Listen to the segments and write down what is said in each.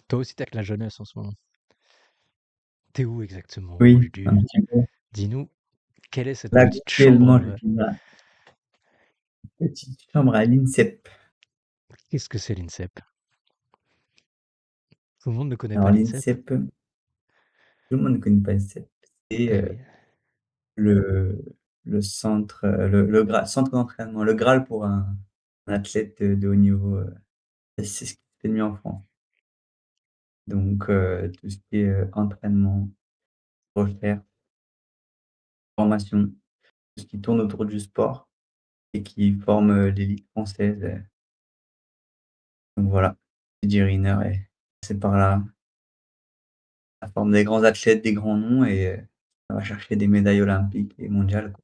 Toi aussi, tu avec la jeunesse en ce moment. Tu où exactement, Oui, Lulu? un petit peu. Dis-nous, quelle est cette Là, petite chambre, actuellement, je suis dans la petite chambre à l'INSEP. qu'est-ce que c'est l'INSEP? Tout le monde ne connaît pas Alors l'INSEP? l'INSEP, tout le monde ne connaît pas l'INSEP. C'est, Eh oui, le le centre, centre d'entraînement, le Graal pour un athlète de haut niveau, et c'est ce qui se fait de mieux en France. Donc tout ce qui est, entraînement, recherche, formation, tout ce qui tourne autour du sport et qui forme, l'élite française, donc voilà. Teddy Riner est passé par là. Ça forme des grands athlètes, des grands noms et ça va chercher des médailles olympiques et mondiales, quoi.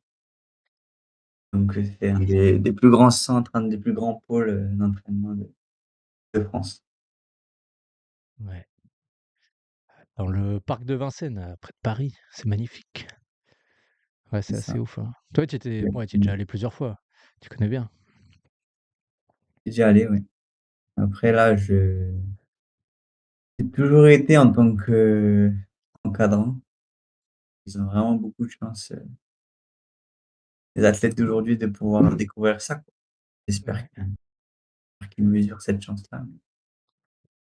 Donc c'est un des plus grands centres, un des plus grands pôles, d'entraînement de France. ouais. Dans le parc de Vincennes, près de Paris, c'est magnifique. Ouais, C'est c'est assez ça. ouf, hein. Toi, tu étais ouais, tu es déjà Exactement. allé plusieurs fois. Tu connais bien? J'y allé, oui. Après là, j'ai toujours été en tant qu'encadrant. Ils ont vraiment beaucoup de chance, les athlètes d'aujourd'hui de pouvoir découvrir ça, quoi. J'espère Ouais, qu'ils mesurent cette chance-là.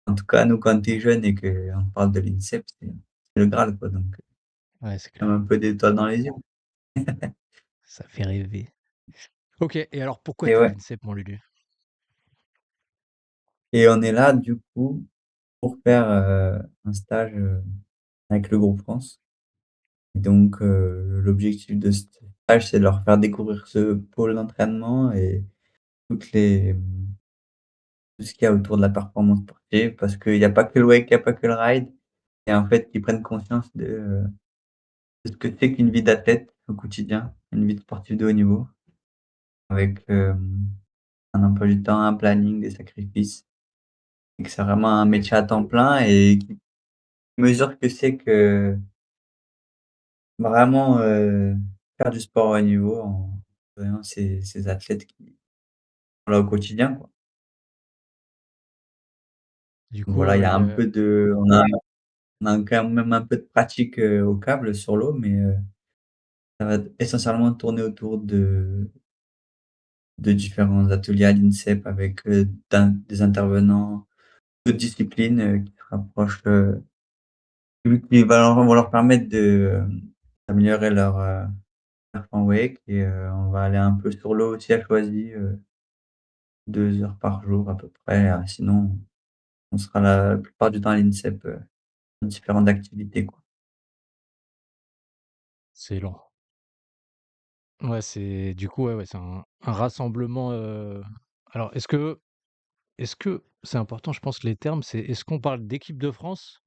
En tout cas, nous, quand tu es jeune et qu'on parle de l'INSEP, c'est le Graal, quoi, donc ouais, c'est on a un clair. peu d'étoiles dans les yeux. Ça fait rêver. OK, et alors pourquoi Et tu es à ouais, l'INSEP, mon Lulu? et on est là, du coup, pour faire, un stage, avec le groupe France. Et donc l'objectif de ce stage, c'est de leur faire découvrir ce pôle d'entraînement et toutes les, tout ce qu'il y a autour de la performance sportive parce qu'il y a pas que le wake, il y a pas que le ride et en fait, qu'ils prennent conscience de ce que c'est qu'une vie d'athlète au quotidien, une vie de sportif de haut niveau avec, un emploi du temps, un planning, des sacrifices et que c'est vraiment un métier à temps plein et qu'ils mesurent ce que c'est que vraiment, faire du sport à haut niveau en voyant ces athlètes qui sont là au quotidien, quoi. Du Donc coup, voilà, il y ouais, a un peu de on a quand même un peu de pratique, au câble sur l'eau, mais ça va essentiellement tourner autour de différents ateliers à l'INSEP avec, des intervenants d'autres disciplines, qui se rapprochent, qui vont leur permettre d'améliorer leur, perf en wake et on va aller un peu sur l'eau aussi à Choisy, 2 heures par jour à peu près, sinon on sera la plupart du temps à l'INSEP, dans différentes activités, quoi. c'est lent. Ouais, c'est du coup, ouais, ouais, c'est un rassemblement, alors est-ce que c'est important, je pense, les termes, c'est est-ce qu'on parle d'équipe de France?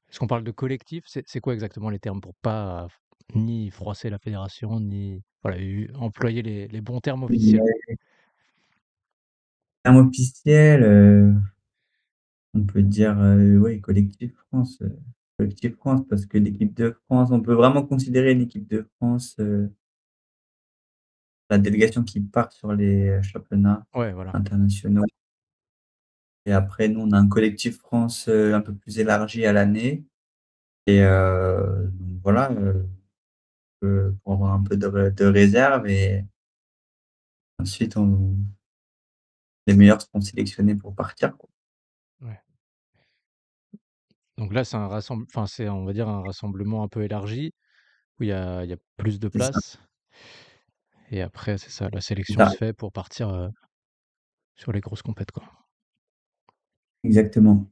Est-ce qu'on parle de collectif? C'est quoi exactement les termes pour pas ni froisser la fédération, ni voilà, employer les bons termes officiels? Ouais, terme officiel, on peut dire, oui, Collectif France parce que l'équipe de France, on peut vraiment considérer l'équipe de France, la délégation qui part sur les, championnats Ouais, voilà. internationaux et après nous, on a un collectif France, un peu plus élargi à l'année et donc voilà, pour avoir un peu de réserve et ensuite on les meilleurs seront sélectionnés pour partir, quoi. Ouais. Donc là, enfin, c'est, on va dire, un rassemblement un peu élargi où il y a plus de C'est ça, place et après, c'est ça, la c'est sélection ça, se fait pour partir, sur les grosses compètes, quoi. exactement.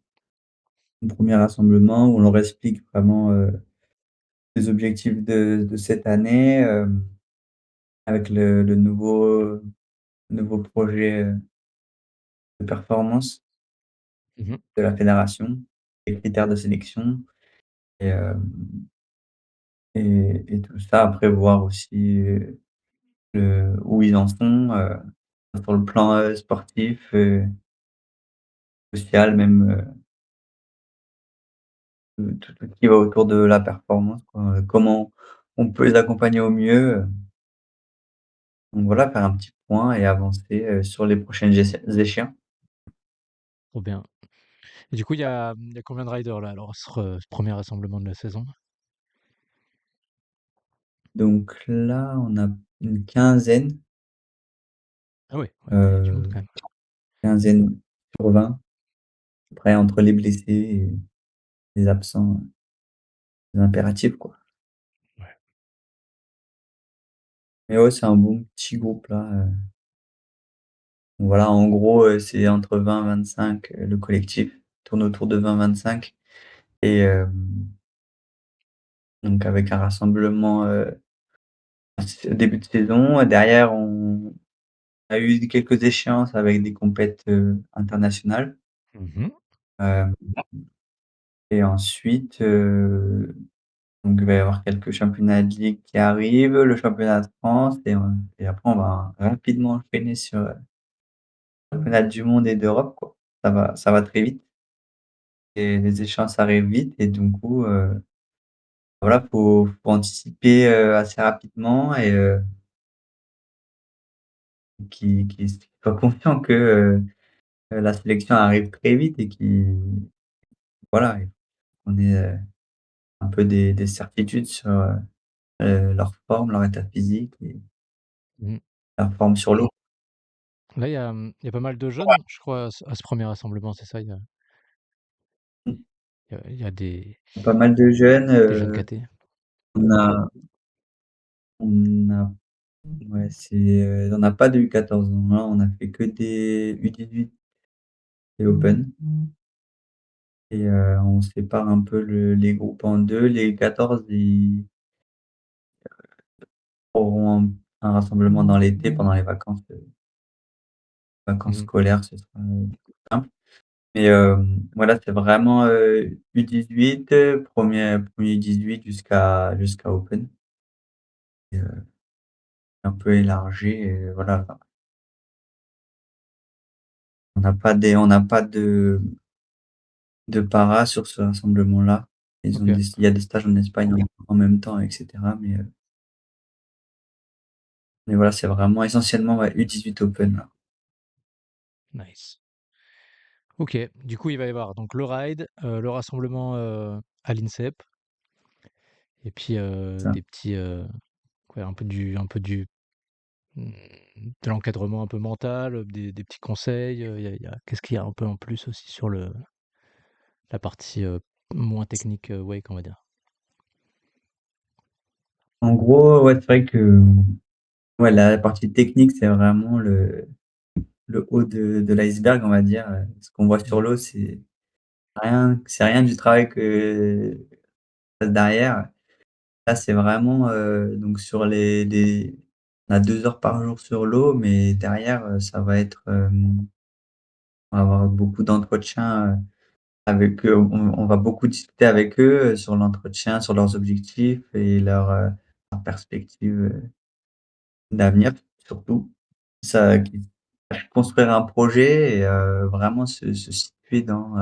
Un 1er rassemblement où on leur explique vraiment, les objectifs de cette année, avec le nouveau projet, de performance Mmh. de la fédération, les critères de sélection et et tout ça. Après voir aussi, où ils en sont, sur le plan, sportif, social, même, tout ce qui va autour de la performance, quoi. Comment on peut les accompagner au mieux, donc voilà, faire un petit point et avancer, sur les prochaines échéances. Trop bien. Et du coup, il y a combien de riders là alors sur, ce 1er rassemblement de la saison? Donc là, on a une quinzaine, Ah ouais, ouais, il y a du monde heu, quand même. quinzaine sur 20. Après entre les blessés et les absents, les impératifs, quoi. Ouais. Mais ouais, c'est un bon petit groupe là, voilà, en gros, c'est entre 20-25, le collectif tourne autour de 20-25 et donc avec un rassemblement, début de saison. Derrière, on a eu quelques échéances avec des compètes, internationales, Mmh. hem et ensuite, donc il va y avoir quelques championnats de ligue qui arrivent, le championnat de France et après on va rapidement enchaîner sur, championnat du monde et d'Europe, quoi. Ça va très vite et les échéances arrivent vite et du coup, voilà, faut anticiper, assez rapidement et qu'il soit conscient que, la sélection arrive très vite et voilà, et qu'on ait, un peu des certitudes sur, leur forme, leur état physique et Mmh. leur forme sur l'eau. Là, il y a pas mal de jeunes, je crois, à ce 1er rassemblement, c'est ça? Mmh. Il y a Pas mal de jeunes, des jeunes catés? on a on a ouais, on n'a pas de U14, non, là, on a fait que des U18 et Open et on sépare un peu les groupes en 2. Les 14, ils auront un rassemblement dans l'été pendant les vacances Mmh. scolaires, ce sera, simple. Mais voilà, c'est vraiment, U18, 1er U18 jusqu'à Open et un peu élargi et voilà, on n'a pas de para sur ce rassemblement-là. OK, Il y a des stages en Espagne en même temps et cetera, mais voilà, c'est vraiment essentiellement, ouais, U18 Open là. nice. OK, du coup, il va y avoir donc le ride, le rassemblement, à l'INSEP et puis, Ça. des petits, ouais, mmh, de l'encadrement un peu mental, des petits conseils, qu'est-ce qu'il y a un peu en plus aussi sur la partie, moins technique, wake, on va dire? En gros, ouais, c'est vrai que, ouais, la partie technique, c'est vraiment le haut de l'iceberg, on va dire, ce qu'on voit sur Mmh. l'eau, c'est rien du travail que passe derrière. Là, c'est vraiment, donc sur on a 2 heures par jour sur l'eau, mais derrière, ça va être, on va avoir beaucoup d'entretiens, avec eux. On va beaucoup discuter avec eux, sur l'entretien, sur leurs objectifs et leurs perspectives, d'avenir surtout. Ça qui Construire un projet et vraiment se situer dans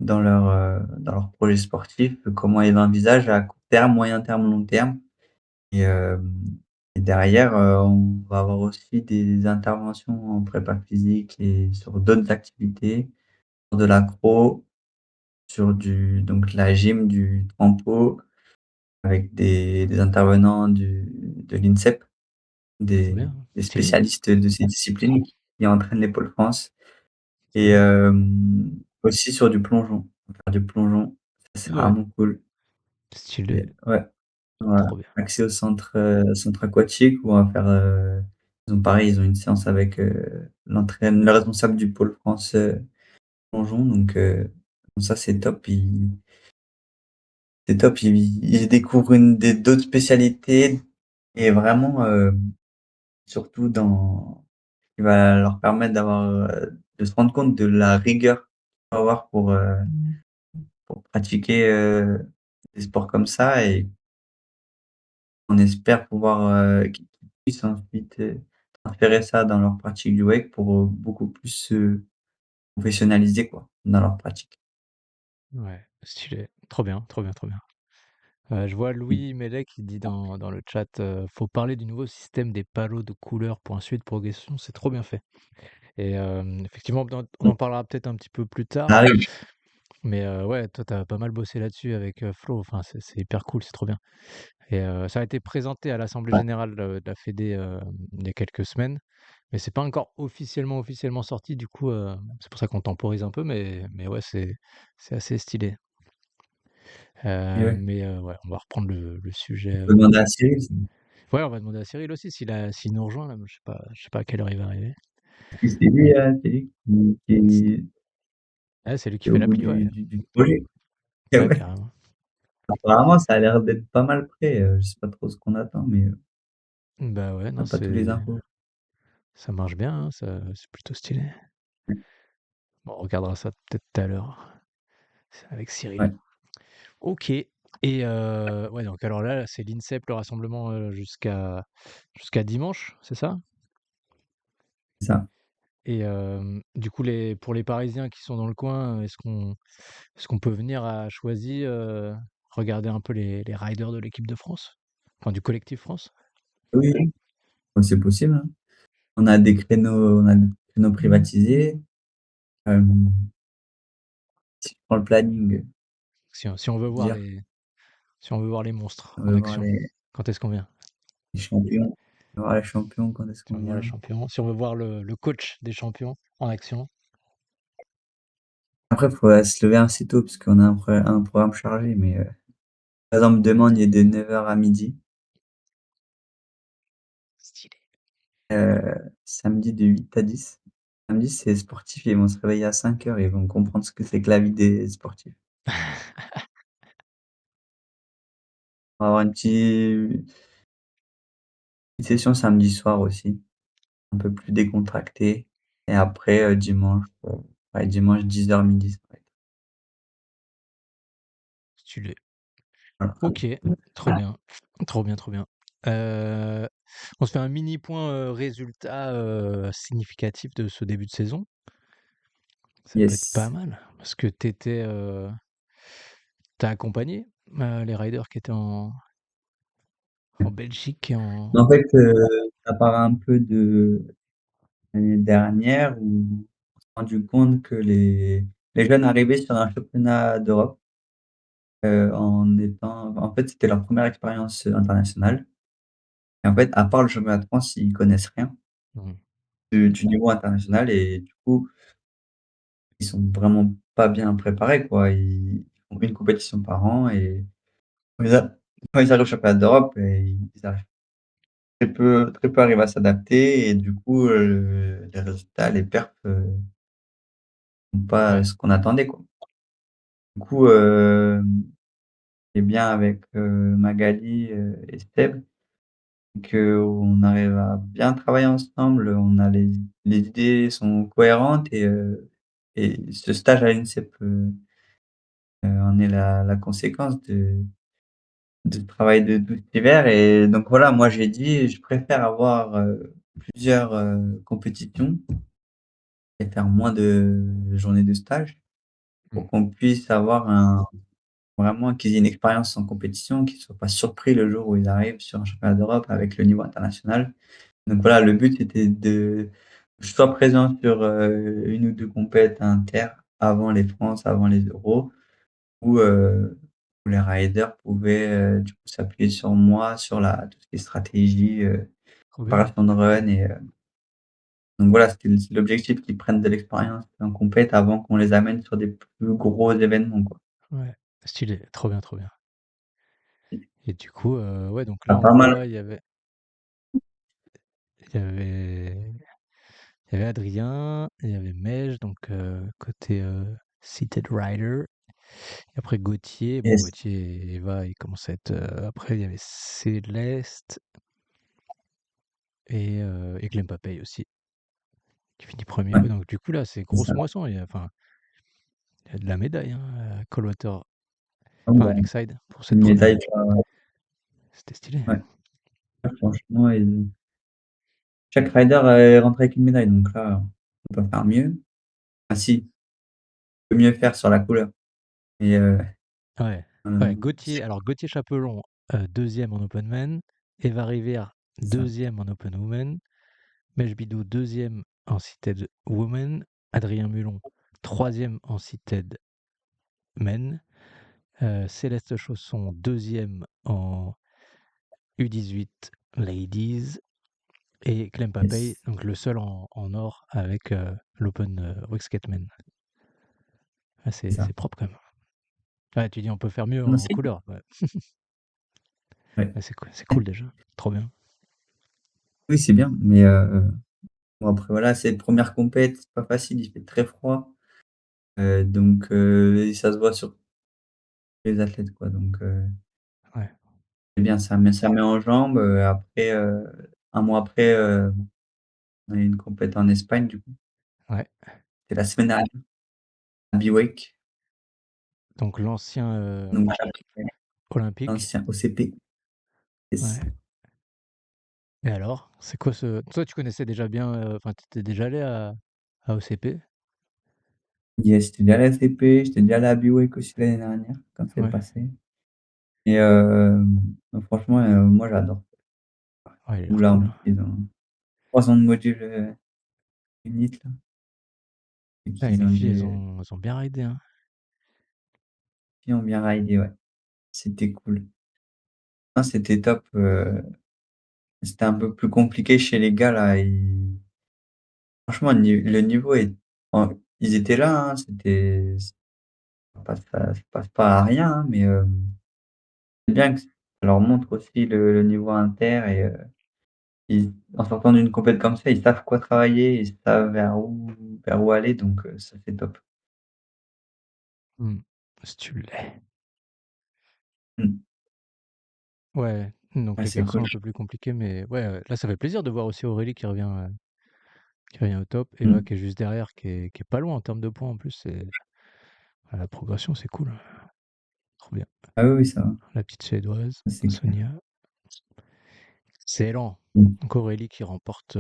leur projet sportif, comment ils l'envisagent à court terme, moyen terme, long terme et derrière, on va avoir aussi des interventions en prépa physique et sur d'autres activités, sur de l'accro, sur de la gym, du trampo, avec des intervenants de l'INSEP, Trop des bien, des stylé. spécialistes de ces disciplines qui entraînent les pôles France et Stylé. aussi sur du plongeon. On va faire du plongeon, ça c'est Ah ouais, vraiment cool stylé, et ouais, voilà, trop bien. accès au centre aquatique où on va faire, ils ont une séance avec, le responsable du pôle France, plongeon donc ça c'est top, ils découvrent d'autres spécialités et vraiment, surtout qui va leur permettre de se rendre compte de la rigueur qu'il faut avoir pour pratiquer, des sports comme ça et on espère pouvoir, qu'ils puissent ensuite, transférer ça dans leur pratique du wake pour, beaucoup plus se professionnaliser quoi, dans leur pratique. Ouais, stylé. Trop bien, trop bien, trop bien. Je vois Mmh. Louis Mellet qui dit dans le chat, «Faut parler du nouveau système des palos de couleurs pour un suivi de progression, c'est trop bien fait». et effectivement, on en parlera peut-être un petit peu plus Ça tard, arrive. mais ouais, toi, tu as pas mal bossé là-dessus avec, Flo, enfin, c'est hyper cool, c'est trop bien et ça a été présenté à l'assemblée Ouais, générale, de la fédé, il y a quelques semaines, mais c'est pas encore officiellement sorti, du coup, c'est pour ça qu'on temporise un peu, mais ouais, c'est assez stylé. et ouais. Mais ouais, on va reprendre le On sujet, peut demander à Cyril, ouais, on va demander à Cyril aussi s'il nous rejoint là, je sais pas à quelle heure il va arriver. c'est lui Ouais, c'est lui qui qui est fait au bout l'appli, ouais. du projet. Et Ouais, ouais, carrément. apparemment, ça a l'air d'être pas mal prêt, je sais pas trop ce qu'on attend, mais Bah, ouais, on non, a pas tous les c'est infos. ça marche bien, hein, ça c'est plutôt stylé. Bon, on regardera ça peut-être tout à l'heure, c'est avec Cyril. Ouais, OK et ouais, donc alors là, c'est l'INSEP, le rassemblement, jusqu'à dimanche, c'est ça? c'est ça. Et du coup, pour les Parisiens qui sont dans le coin, est-ce qu'on peut venir à Choisy, regarder un peu les riders de l'équipe de France? Enfin, du collectif France? Oui, oui, ouais, c'est possible, hein. On a des créneaux privatisés. Hem, si je prends le planning, Si on veut voir dire, les monstres on en veut voir action, quand est-ce qu'on vient? les champions, on veut voir les champions, quand est-ce Si qu'on on veut voir les vient? champions, si on veut voir le coach des champions en action, Après, il faut, se lever assez tôt parce qu'on a un programme chargé, mais par exemple, demain, il est de 9 heures à 12:00. stylé. Samedi de 8 à 10. Samedi, c'est sportif, ils vont se réveiller à 5 heures, ils vont comprendre ce que c'est que la vie des sportifs. On va avoir une petite session samedi soir aussi, un peu plus décontractée, et après, dimanche, ouais, dimanche 10 heures midi, ça va être Stylé. voilà. OK, trop bien. Trop bien, trop bien. Heu, on se fait un mini point, résultat, significatif de ce début de saison. Ça peut être pas Yes. mal parce que tu accompagné, les riders qui étaient en Belgique et en Mais en fait, ça part un peu de l'année dernière où on s'est rendu compte que les jeunes arrivaient sur un championnat d'Europe, en fait, c'était leur première expérience, internationale, et en fait, à part le championnat de France, ils connaissent rien mmh, du niveau international, et du coup, ils sont vraiment pas bien préparés, quoi. Ils font une compétition par an, et quand ils arrivent au championnat d'Europe, ils arrivent très peu arrivent à s'adapter, et du coup, les résultats, les perfs, sont pas ouais, ce qu'on attendait, quoi. Du coup, ce qui est bien avec, Magali, et Steb, c'est qu'on arrive à bien travailler ensemble, on a les idées sont cohérentes, et ce stage à l'INSEP, en est la conséquence de travail de cet hiver, et donc voilà, moi j'ai dit: «Je préfère avoir, plusieurs, compétitions et faire moins de journées de stage mmh, pour qu'on puisse avoir vraiment qu'ils aient une expérience en compétition, qu'ils ne soient pas surpris le jour où ils arrivent sur un championnat d'Europe avec le niveau international». Donc voilà, le but c'était que je sois présent sur, 1 ou 2 compètes inter avant les France, avant les Euros, où, où les riders pouvaient, du coup, s'appuyer sur moi, sur la tout ce qui est stratégie, trop bien. préparation de run, donc voilà, c'est l'objectif, qu'ils prennent de l'expérience en compète avant qu'on les amène sur des plus gros événements, quoi. Ouais, stylé, trop bien, trop bien et du coup, ouais, donc Tu là, on pas mal. voit, il y avait il y avait Adrien, il y avait Mej, donc côté, seated rider et après Gauthier, bon Yes, Gauthier et Eva, ils commencent à être, après il y avait Céleste et Clem Papey aussi, qui finit premier. ouais, Ouais, donc du coup, là, c'est c'est grosse ça. moisson, il y a de la médaille, hein, Coldwater, Ah enfin, bah, Lakeside pour cette une première. médaille, C'était stylé. ouais, franchement, chaque rider est rentré avec une médaille, donc là, on peut pas faire mieux. Ah si, on peut mieux faire sur la couleur, et Ouais, ouais, Gauthier, alors Gauthier Chapelon, 2e en open man, Eva Rivière, c'est ça. 2e en open woman, Mej Bidou, 2e en seated women, Adrien Mulon, troisième en seated men, Céleste Chausson, deuxième en U18 ladies, et Clem Papey, Yes. donc le seul en or avec l'Open Wexkate Men. Ah, C'est ça. c'est propre quand même. Ouais, tu dis on peut faire mieux Non, en c'est couleur. Ouais. ouais. Ouais, c'est cool déjà. Trop bien. Oui, c'est bien, mais bon après voilà, c'est première compète, c'est pas facile, il fait très froid, donc et ça se voit sur les athlètes quoi, donc Ouais, c'est bien, ça met en jambes, après, 1 mois après, on a eu une compète en Espagne du coup. ouais. C'était la semaine dernière, à Bivouac, Donc l'ancien donc j'avais olympique. l'ancien OCP. Yes. Ouais. Et alors, c'est quoi ce. Toi, tu connaissais déjà bien. Enfin, tu étais déjà allé à OCP? Yes, j'étais déjà allé à l'ACP, j'étais déjà allé à Bivouac aussi l'année dernière, quand c'est Ouais. passé et franchement, moi j'adore. Ouais, il a Où l'air là, en cool. plus, ils ont 3 ans de module, Unit là et Ouais, qu'ils les ont filles, dû elles ont bien raidé, hein. ils ont bien ridé, ouais. C'était cool. Non, c'était top, c'était un peu plus compliqué chez les gars là, ils franchement le niveau est ils étaient là, hein, ça passe pas à rien, hein, mais c'est bien que ça leur montre aussi le niveau inter et ils en sortant d'une compète comme ça, ils savent quoi travailler, ils savent vers où aller donc ça c'est top. Hmm. Si tu l'es. Mmh. Ouais, donc Ouais, les c'est garçons cool. un peu plus compliqués, mais ouais, là ça fait plaisir de voir aussi Aurélie qui revient au top, Eva Mmh. qui est juste derrière, qui est pas loin en termes de points en plus. La progression, c'est cool. Trop bien. Ah oui, oui, ça va, La petite suédoise, ça c'est clair. Sonia. Excellent. Mmh. Donc Aurélie qui remporte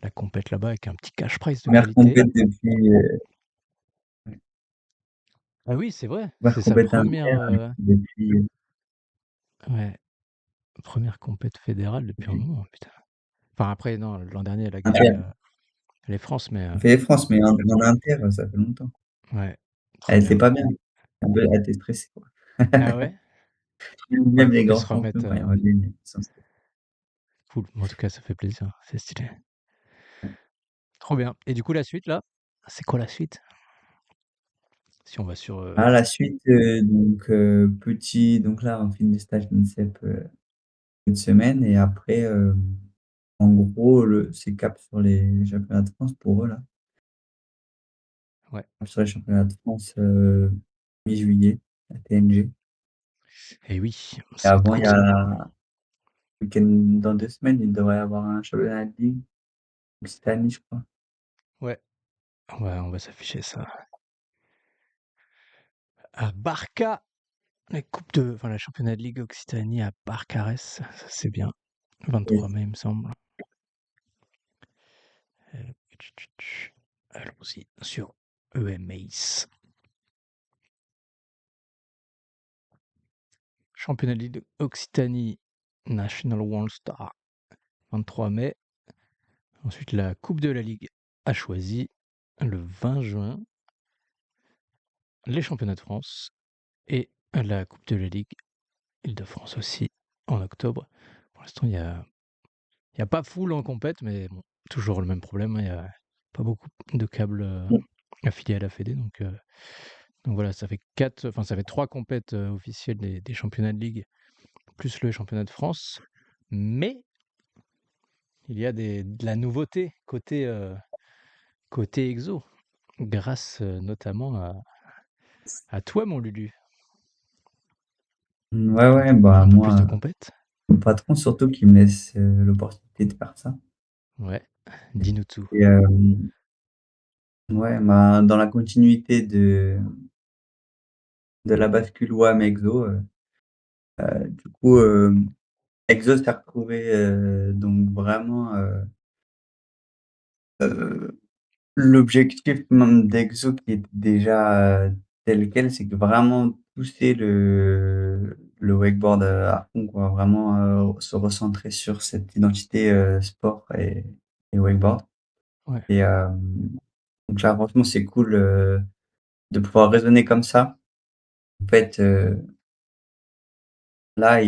la compète là-bas avec un petit cash prize de 1re qualité. compète depuis, ouais, Ah oui, c'est vrai, 1re c'est sa compète première, inter depuis, ouais, première compète fédérale depuis un depuis moment, putain. Enfin après, non, l'an dernier, elle a gagné inter. les France, mais Elle fait les France, mais en inter, ça fait longtemps. ouais, trop Elle était bien. pas bien. Elle était stressée, quoi. Ah ouais? Ouais, Même les faut qu'elle grands se remette. champions quand ils reviennent, ils sont stressés. Cool. Bon, en tout cas, ça fait plaisir, c'est stylé. Trop bien. Et du coup, la suite là, c'est quoi la suite? Si on va sur. Ah la suite, donc donc là, on finit les stages d'INSEP, cette semaine et après, en gros, c'est cap sur les championnats de France pour eux, là. Ouais. Cap sur les championnats de France, mi-juillet, à TNG Et oui, et ça va être avant, il cool y ça. a week-end dans 2 semaines, il devrait y avoir un championnat de ligue, Occitanie, je crois. Ouais, on va s'afficher ça. À Barca, la championnat de Ligue Occitanie à Barcarès, ça c'est bien. 23 Yes. mai, il me semble. Allons-y sur EMACE. Championnat de Ligue Occitanie, National One Star, 23 mai. Ensuite, la Coupe de la Ligue a choisi le 20 juin, les championnats de France et la Coupe de la Ligue Île-de-France aussi en octobre. Pour l'instant, il y a pas foule en compète, mais bon, toujours le même problème, hein, il y a pas beaucoup de câbles affiliés à la Fédé, donc voilà, ça fait ça fait 3 compètes officielles des championnats de ligue, plus le championnat de France. Mais il y a de la nouveauté côté exo, grâce notamment à toi, mon Lulu. Ouais, Un ouais, peu, bah, un peu plus de moi, compètes. mon patron surtout qui me laisse, l'opportunité de faire ça Ouais, dis-nous tout. et ouais, bah, dans la continuité de la bascule WAM Exo, du coup, Exo s'est retrouvé, donc vraiment, heu, l'objectif même d'Exo qui était déjà, tel quel, c'est que vraiment pousser le wakeboard, à fond quoi, vraiment, se recentrer sur cette identité, sport et wakeboard. Ouais. et donc là, franchement, c'est cool, de pouvoir raisonner comme ça. En fait, là,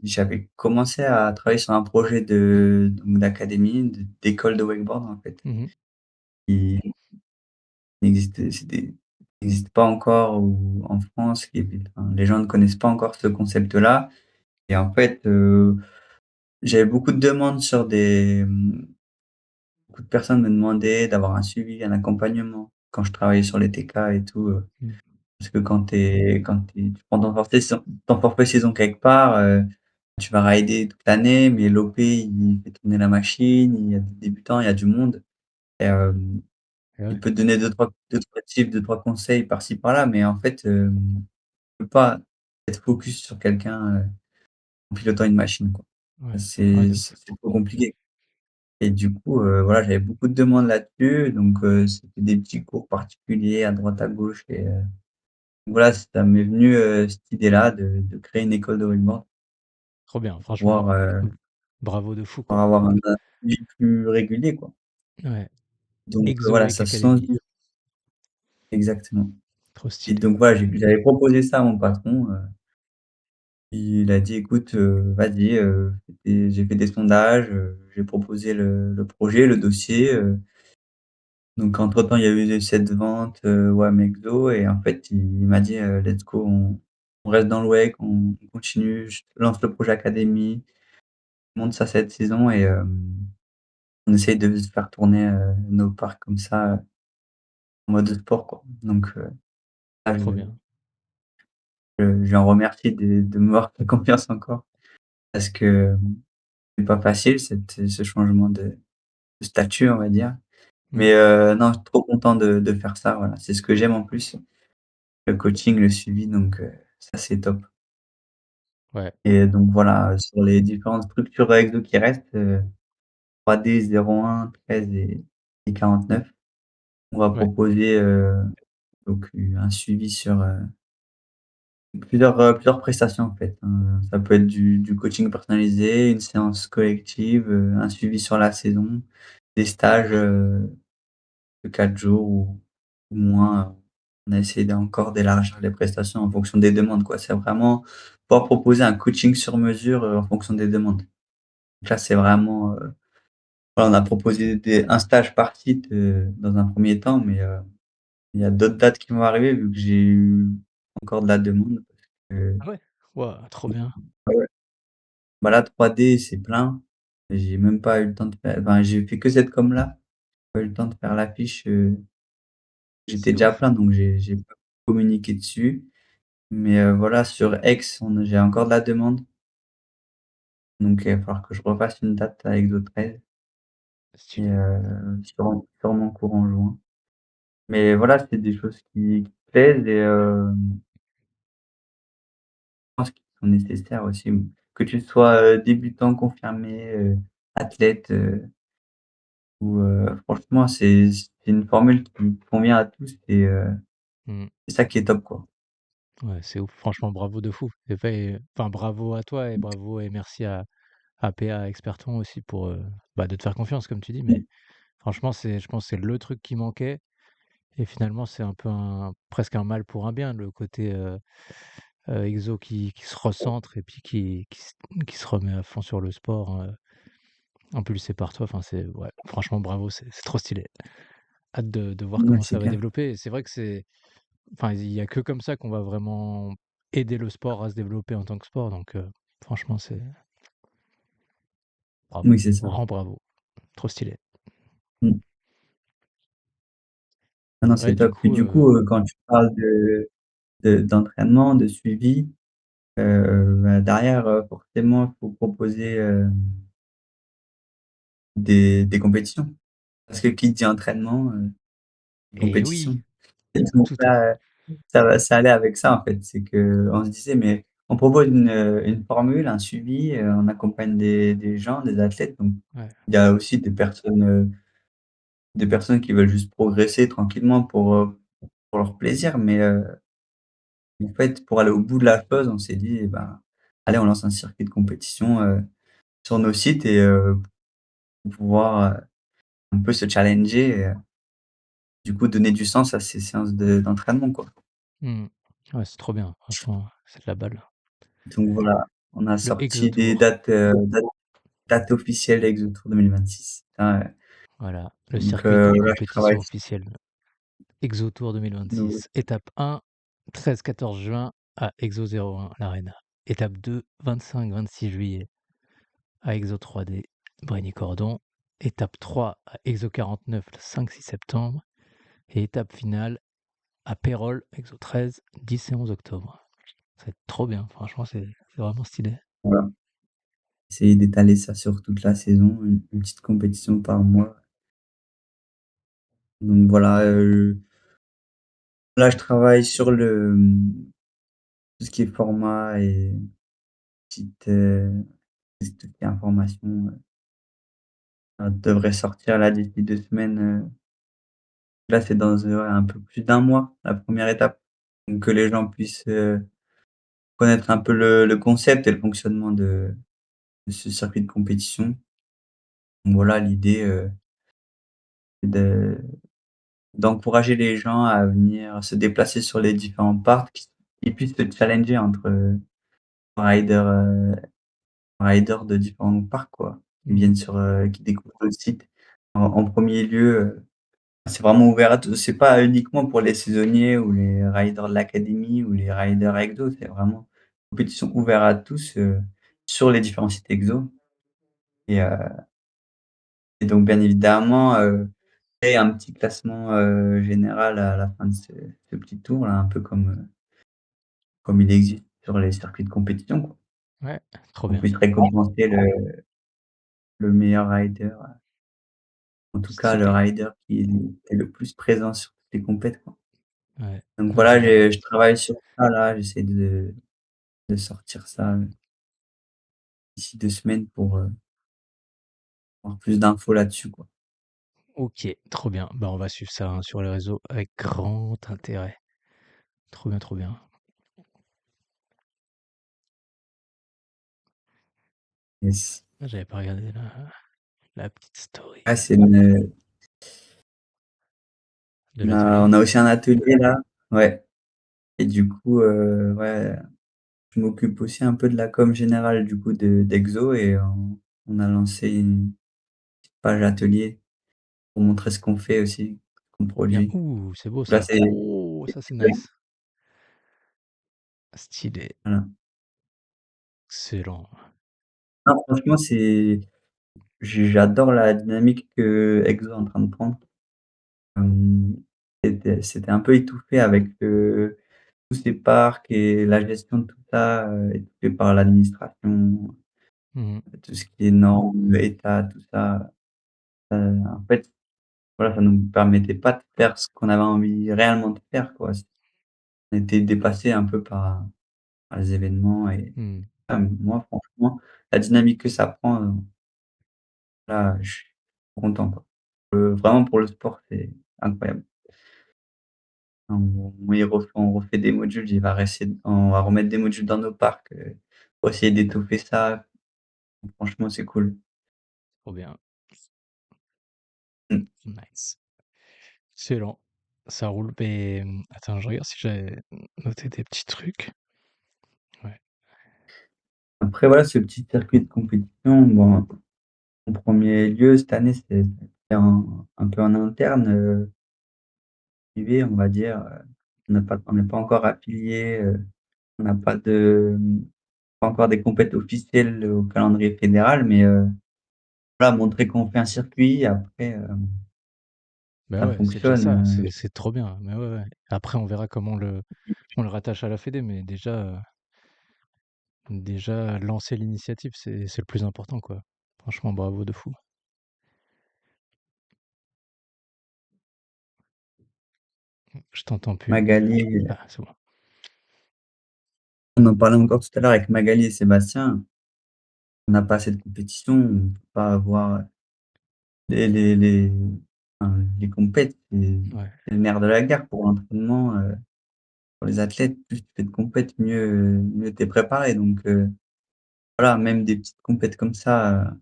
j'avais commencé à travailler sur un projet d'académie, d'école de wakeboard, en fait, Mmh. qui n'existe pas encore ou en France, enfin, les gens ne connaissent pas encore ce concept-là et en fait, j'avais beaucoup de demandes beaucoup de personnes me demandaient d'avoir un suivi, un accompagnement quand je travaillais sur les TK et tout, Mmh. parce que tu prends ton forfait saison quelque part, tu vas rider toute l'année, mais l'OP, il fait tourner la machine, il y a des débutants, il y a du monde et Et il ouais. peut te donner deux trois tips, deux trois conseils par-ci par-là, mais en fait, tu peux pas être focus sur quelqu'un, en pilotant une machine, quoi. Ouais. Ouais, C'est trop compliqué et du coup, voilà, j'avais beaucoup de demandes là-dessus, donc c'était des petits cours particuliers à droite à gauche et voilà, ça m'est venu, cette idée-là de créer une école de wakeboard trop bien. pour Franchement, pouvoir, bravo de fou, pour quoi. avoir un suivi plus régulier, quoi. Ouais. Donc Exo voilà, Wake ça se lance Academy. douce exactement Trop et stylé. donc voilà, j'avais proposé ça à mon patron, il a dit: «Écoute, vas-y», j'ai fait des sondages, j'ai proposé le projet, le dossier, donc entre temps, il y a eu cette vente, ouais, Mexo et en fait, il m'a dit: «Let's go, on reste dans le wake, on continue, je te lance le projet académie, monte ça cette saison et on essaye de se faire tourner, nos parcs comme ça, en mode sport, quoi». Donc là, Trop bien. je l'en remercie de m'avoir fait confiance encore parce que, c'est pas facile ce changement de statut, on va dire. Mmh. Mais non, je suis trop content de faire ça, voilà. C'est ce que j'aime en plus, le coaching, le suivi, donc ça, c'est top Ouais. et donc voilà, sur les différentes structures exo qui restent, 3D 01, 13 et 49, on va Ouais. proposer, donc un suivi sur, plusieurs prestations, en fait, hein. Ça peut être du coaching personnalisé, une séance collective, un suivi sur la saison, des stages, de 4 jours ou moins, on a essayé encore d'élargir les prestations en fonction des demandes, quoi. C'est vraiment pouvoir proposer un coaching sur mesure, en fonction des demandes. Donc là, c'est vraiment, voilà, on a proposé un stage par site, dans un premier temps, mais il y a d'autres dates qui vont arriver vu que j'ai eu encore de la demande parce que Ah ouais? Waouh, trop bien. ah ouais, bah là 3D c'est plein. J'ai même pas eu le temps de faire enfin, j'ai fait que cette com là. Pas eu le temps de faire l'affiche, j'étais C'est déjà ouf. plein donc j'ai pas communiqué dessus. Mais voilà, sur Aix, j'ai encore de la demande, donc il va falloir que je refasse une date avec d'autres aides et Stylé. sûrement courant juin. Mais voilà, c'est des choses qui plaisent et je pense qu'ils sont nécessaires aussi, que tu sois, débutant confirmé, athlète, ou franchement, c'est une formule qui convient à tous et Mmh. c'est ça qui est top, quoi. Ouais, c'est ouf. Franchement, bravo de fou. Enfin, bravo à toi et bravo et merci à PA Experton aussi pour, bah, de te faire confiance comme tu dis, mais franchement, je pense que c'est le truc qui manquait et finalement, c'est un peu presque un mal pour un bien, le côté, exo qui se recentre et puis qui se remet à fond sur le sport, impulsé par toi. Enfin, ouais, franchement bravo, c'est trop stylé. Hâte de voir Ouais, comment c'est ça va clair. développer et c'est vrai que enfin, il y a que comme ça qu'on va vraiment aider le sport à se développer en tant que sport donc franchement, c'est bravo, Oui, c'est ça. grand bravo, trop stylé. Mmh. Ah non, Ouais, c'est du top. Puis coup, du coup, quand tu parles d'entraînement, de suivi, bah, derrière, forcément, il faut proposer, des compétitions. Parce que qui dit entraînement, dit et compétition. oui, Et donc tout à fait. là, ça allait avec ça, en fait. C'est qu'on se disait: «Mais on propose une formule, un suivi, on accompagne des gens, des athlètes». Donc Ouais, il y a aussi des personnes qui veulent juste progresser tranquillement pour leur plaisir. Mais en fait, pour aller au bout de la chose, on s'est dit: «Eh ben, allez, on lance un circuit de compétition, sur nos sites et pour pouvoir, un peu se challenger et du coup donner du sens à ces séances d'entraînement, quoi. Mmh. Ouais, c'est trop bien, franchement, c'est de la balle. Donc voilà, on a Le sorti des Exotour, dates officielles Exo Tour 2026. Ouais, voilà, le donc circuit de là je travaille compétition officiel. Exotour sur 2026. Étape 1, 13-14 juin à Exo 01, l'Arena. Étape 2, 25-26 juillet à Exo 3D, Brigny-Cordon. Étape 3 à Exo 49, le 5-6 septembre. Et étape finale à Pérols, Exo 13, 10 et 11 octobre. Ça va être trop bien, franchement, c'est vraiment stylé. voilà, essayer d'étaler ça sur toute la saison, une petite compétition par mois. Donc voilà, là je travaille sur tout ce qui est format et petite, tout ce qui est information, ça devrait sortir là d'ici 2 semaines, là c'est dans, ouais, un peu plus d'un mois, la première étape. Donc que les gens puissent, connaître un peu le concept et le fonctionnement de ce circuit de compétition. Donc voilà, l'idée, c'est d'encourager les gens à venir se déplacer sur les différents parcs et puissent se challenger entre, riders, riders de différents parcs, quoi, qui Mmh. viennent qui découvrent le site. En 1er lieu, c'est vraiment ouvert à tous. C'est pas uniquement pour les saisonniers ou les riders de l'académie ou les riders exo, c'est vraiment compétition ouverte à tous, sur les différents sites exo et donc bien évidemment, créer un petit classement, général à la fin de ce petit tour là, un peu comme il existe sur les circuits de compétition, quoi. Ouais, trop On bien. puisse récompenser le meilleur rider, en tout cas le Stylé. rider qui est le plus présent sur toutes les compètes, quoi. Ouais, Donc ouais, voilà, j'avoue. je travaille sur ça là, j'essaie de sortir ça, d'ici 2 semaines pour, avoir plus d'infos là-dessus, quoi. Ok, trop bien. Bah, on va suivre ça hein, sur les réseaux avec grand intérêt. Trop bien, trop bien. Yes. Ah, j'avais pas regardé la petite story Ah, c'est une, de l'atelier. on a aussi un atelier là, ouais et du coup, ouais, je m'occupe aussi un peu de la com générale du coup d'Exo et on a lancé une page atelier pour montrer ce qu'on fait aussi, ce qu'on Trop bien. produit. Ouh, c'est beau Là, ça. c'est Oh, ça c'est nice. Stylé. voilà. Excellent. Non, franchement, j'adore la dynamique que Exo est en train de prendre. Hem, c'était un peu étouffé avec, tous ces parcs et la gestion de tout ça, étouffé par l'administration, Mhm. tout ce qui est normes, État, tout ça. En fait, voilà, ça nous permettait pas de faire ce qu'on avait envie réellement de faire, quoi. On était dépassés un peu par les événements et Mhm. moi, franchement, la dynamique que ça prend, là, je suis content, quoi. Vraiment pour le sport, c'est incroyable. On refait des modules, on va remettre des modules dans nos parcs, pour essayer d'étoffer ça. Franchement, c'est cool. Trop bien. Mmh. Nice. Excellent. Ça roule. Mais attends, je regarde si j'avais noté des petits trucs. Ouais. Après voilà, ce petit circuit de compétition, bon, en 1er lieu, cette année, c'était un peu en interne, privé, on va dire, on n'est pas encore affilié, on n'a pas pas encore des compètes officielles au calendrier fédéral, mais voilà, montrer qu'on fait un circuit, après, Bah ça ouais, c'est déjà fonctionne, ça. C'est trop bien. Mais ouais, ouais. Après, on verra comment on le rattache à la Fédé. Mais déjà lancer l'initiative, c'est le plus important, quoi. Franchement, bravo de fou. Je t'entends plus. Magali, Ah, c'est bon. on en parlait encore tout à l'heure avec Magali et Sébastien, on n'a pas assez de compétition, on peut pas avoir les enfin, les compètes, Ouais. c'est le nerf de la guerre pour l'entraînement, pour les athlètes. Plus tu fais de compètes, mieux tu es préparé donc voilà, même des petites compètes comme ça,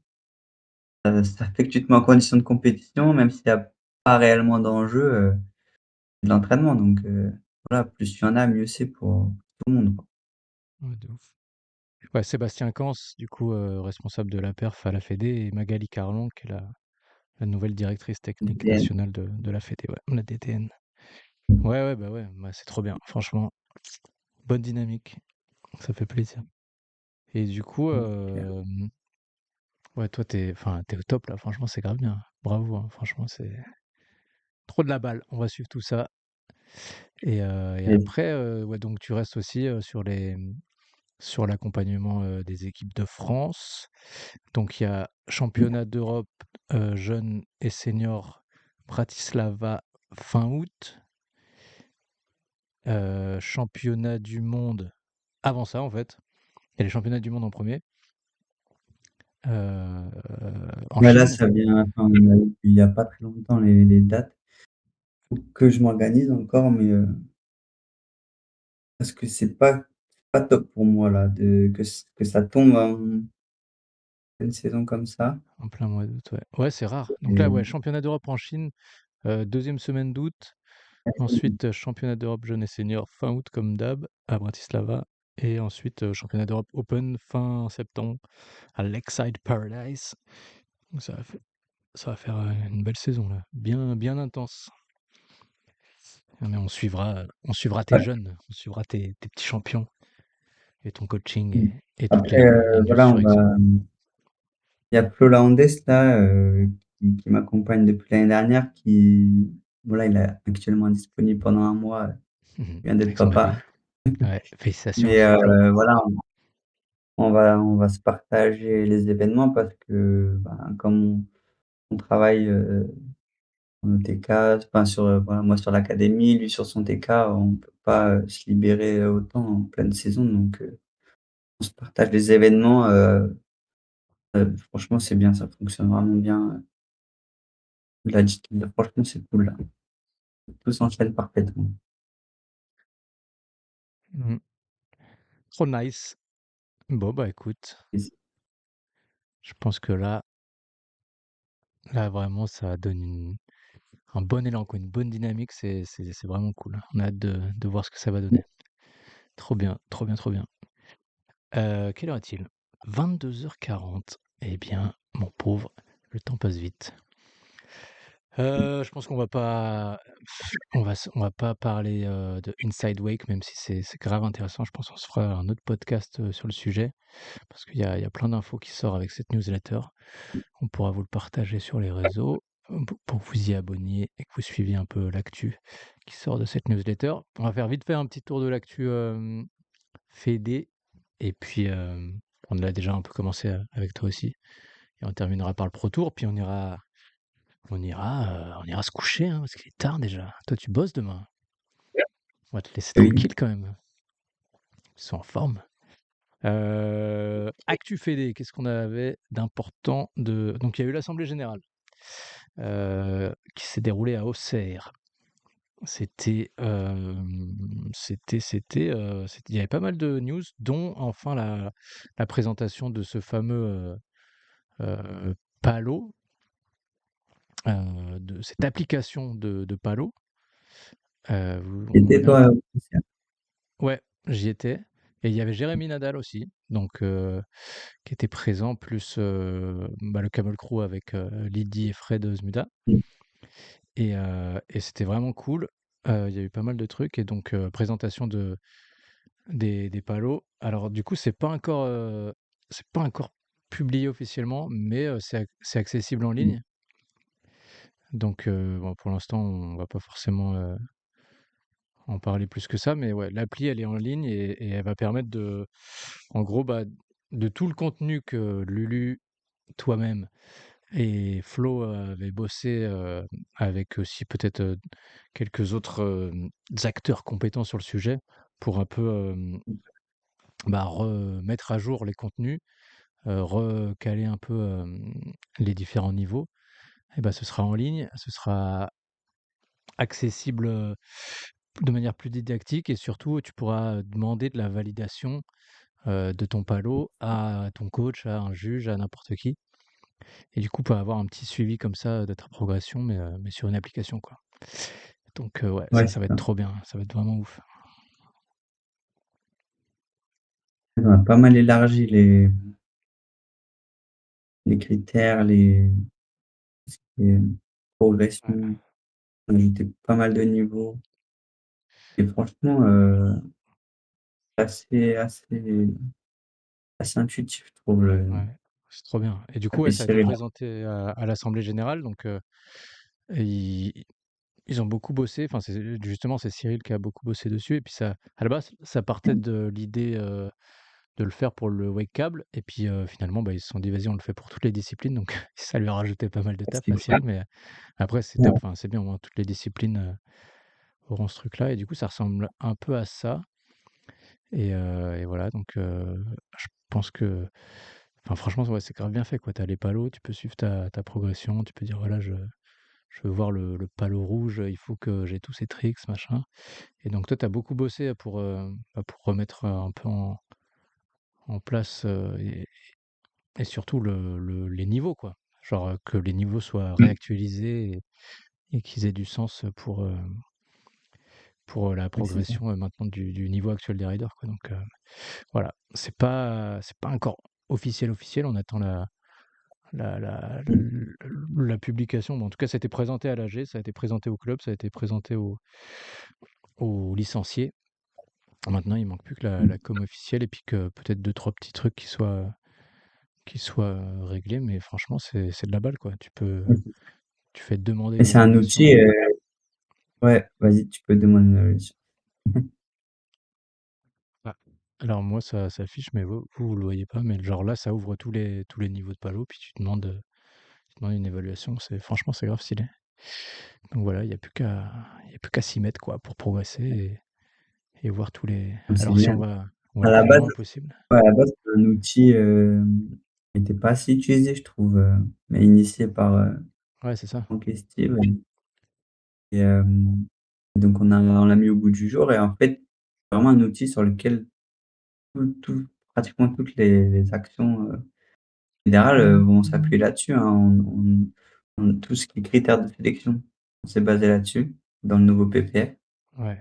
ça fait que tu te mets en condition de compétition, même s'il y a pas réellement d'enjeu, c'est de l'entraînement donc voilà, plus il y en a, mieux c'est pour tout le monde, quoi. Ouais, de ouf. Ouais, Sébastien Cans, du coup, responsable de la perf à la Fédé, et Magali Carlon, qui est la nouvelle directrice technique DTN. nationale de la Fédé, ouais, la DTN. Ouais, ouais, bah, c'est trop bien. Franchement, bonne dynamique, ça fait plaisir. Et du coup, Mmh, clair. ouais, toi, enfin, t'es au top là. Franchement, c'est grave bien. Bravo, hein. Franchement, c'est trop de la balle. On va suivre tout ça. Et Yes. après, ouais, donc tu restes aussi sur l'accompagnement des équipes de France. Donc il y a championnat d'Europe jeunes et seniors Bratislava fin août. Championnat du monde avant ça en fait. Il y a les championnats du monde en premier euh, en Ouais, là, Chine. ça vient, enfin, on a eu il y a pas très longtemps les dates. Faut que je m'organise encore, mais parce que c'est pas top pour moi là de que ça tombe en pleine saison comme ça En plein mois d'août, ouais. Ouais, c'est rare. Donc là, ouais, et championnat d'Europe en Chine, deuxième semaine d'août. Ensuite, championnat d'Europe jeunes et seniors fin août comme d'hab à Bratislava. Et ensuite, championnat d'Europe Open fin septembre à Lakeside Paradise. Donc ça va faire une belle saison là, bien, bien intense. Ah, mais on suivra tes ouais. jeunes, on suivra tes petits champions et ton coaching Mmh. et toutes Après, les news voilà, sur Exo. il y a Flo Laandès là, qui m'accompagne depuis l'année dernière qui voilà, il est actuellement disponible pendant un mois, Mhm. il vient d'être Avec son papa. bébé. Ouais, félicitations. Mais voilà, on va se partager les événements parce que, ben, comme on travaille, en OTK, enfin sur, voilà, moi sur l'académie, lui sur son TK, on peut pas, se libérer, autant en pleine saison donc on se partage les événements, franchement c'est bien, ça fonctionne vraiment bien, franchement c'est cool là. Tout s'enchaîne parfaitement. Mhm. Trop nice. Bon, bah écoute, Et c'est je pense que là vraiment, ça donne un bon élan, quoi, une bonne dynamique. C'est vraiment cool. On a hâte de voir ce que ça va donner. Trop bien, trop bien, trop bien. Quelle heure est-il? 22h40. Eh bien, mon pauvre, le temps passe vite. Je pense qu'on va pas on va pas parler, de Inside Wake, même si c'est grave intéressant. Je pense qu'on se fera un autre podcast, sur le sujet, parce qu'il y a plein d'infos qui sortent avec cette newsletter. On pourra vous le partager sur les réseaux, pour que vous y abonniez et que vous suiviez un peu l'actu qui sort de cette newsletter. On va faire vite fait un petit tour de l'actu, Fédé et puis, on l'a déjà un peu commencé, avec toi aussi, et on terminera par le Pro Tour, puis on ira se coucher, hein, parce qu'il est tard déjà. Toi, tu bosses demain? On va te laisser oui. tranquille quand même. Ils sont en forme. Actu Fédé, qu'est-ce qu'on avait d'important donc il y a eu l'assemblée générale, qui s'est déroulée à Auxerre. Il y avait pas mal de news, dont enfin la présentation de ce fameux, Palo, de cette application de Palo. Tu On étais a toi, au concert? Ouais, j'y étais, et il y avait Jérémy Nadal aussi, donc qui était présent, plus, bah, le Camel Crew avec, Lydie et Fred Zmuda, Mmh. et c'était vraiment cool. Il y a eu pas mal de trucs, et donc présentation des palos. Alors du coup, c'est pas encore publié officiellement, mais c'est accessible en Mmh. ligne. Donc bon, pour l'instant, on va pas forcément, en parler plus que ça, mais ouais, l'appli, elle est en ligne, et elle va permettre en gros, bah, de tout le contenu que Lulu, toi-même et Flo avaient bossé, avec aussi peut-être, quelques autres, acteurs compétents sur le sujet, pour un peu, bah, remettre à jour les contenus, recaler un peu, les différents niveaux. Et bah, ce sera en ligne, ce sera accessible, de manière plus didactique, et surtout, tu pourras demander de la validation, de ton palo à ton coach, à un juge, à n'importe qui. et du coup, peut avoir un petit suivi comme ça de ta progression, mais sur une application, quoi. Donc ouais, Ouais, ça c'est va être ça. trop bien, ça va être vraiment ouf. On a pas mal élargi les critères, les Ouais, progressions, on a ajouté pas mal de niveaux et franchement, assez intuitif, je trouve le ouais, c'est trop bien et du coup, ouais, l'appli ça a été Cyril. présenté à l'assemblée générale donc ils ils ont beaucoup bossé, enfin, c'est justement, c'est Cyril qui a beaucoup bossé dessus et puis ça à la base, ça partait de l'idée, de le faire pour le wake câble et puis, finalement, bah, ils se sont dit: «Vas-y, on le fait pour toutes les disciplines», donc ça lui a rajouté pas mal de taf C'est à clair. Cyril, mais après c'est top, Ouais, enfin, c'est bien au moins toutes les disciplines, auront ce truc-là et du coup, ça ressemble un peu à ça et voilà donc je pense que enfin, franchement, ouais, c'est grave bien fait, quoi. Tu as les palos, tu peux suivre ta progression, tu peux dire: «Voilà, je veux voir le palo rouge, il faut que j'ai tous ces tricks, machin» et donc toi, tu as beaucoup bossé pour remettre, un peu en place, et surtout les niveaux, quoi. Genre, que les niveaux soient mmh, réactualisés et qu'ils aient du sens, pour la ouais, c'est ça. progression, maintenant du niveau actuel des riders, quoi, donc voilà. C'est pas encore officiel, officiel, on attend Mmh, la publication. Bon, en tout cas, ça a été présenté à l'AG, ça a été présenté au club, ça a été présenté aux licenciés. Maintenant, il manque plus que la mmh, com officielle et puis que peut-être deux trois petits trucs qui soient, réglés, mais franchement, c'est de la balle, quoi. mmh Tu fais demander et une c'est un évaluation, outil, ouais, vas-y, tu peux demander l'évaluation. ah, alors moi, ça s'affiche, mais vous le voyez pas, mais genre là, ça ouvre tous les niveaux de palo, puis tu demandes une évaluation. C'est grave stylé. Donc voilà, il y a plus qu'à s'y mettre, quoi, pour progresser et voir tous les Donc c'est alors si bien. on va À le la plus base loin possible. ouais, à la base, c'est un outil, qui était pas assez utilisé, je trouve, mais initié par, Ouais, c'est ça. Franck et Steve et donc on l'a mis au goût du jour et en fait, c'est vraiment un outil sur lequel pratiquement toutes les actions, fédérales, vont s'appuyer là-dessus, hein. Tout ce qui est critères de sélection, on s'est basé là-dessus, dans le nouveau PPF. Ouais,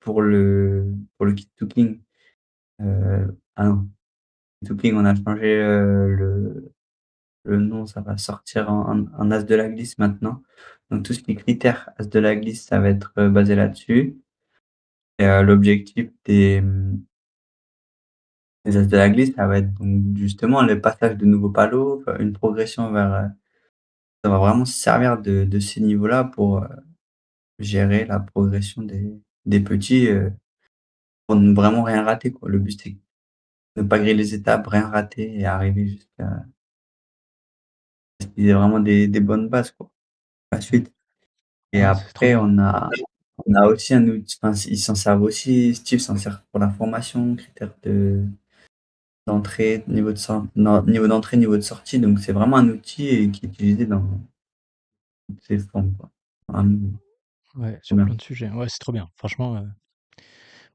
Pour le kit Cooking, ah non, kit Cooking, on a changé, le nom, ça va sortir en as de la glisse maintenant. Donc tout ce qui est critères as de la glisse, ça va être, basé là-dessus et l'objectif des as de la glisse, ça va être donc justement le passage de nouveaux palos, une progression vers, ça va vraiment se servir de ces niveaux-là pour, gérer la progression des petits, pour ne vraiment rien rater, quoi. Le but, c'est ne pas griller les étapes, rien rater et arriver jusqu'à ce qu'ils aient vraiment des bonnes bases, quoi, la mmh. suite. Et Ouais, c'est trop après bien. on a aussi un outil, enfin, ils s'en servent aussi, Steve s'en sert pour la formation, critères d'entrée, niveau de sor non, niveau d'entrée, niveau de sortie, donc c'est vraiment un outil qui est utilisé dans toutes ses formes, quoi. Vraiment Ouais, trop sur bien. plein de sujets. Ouais, c'est trop bien. Franchement,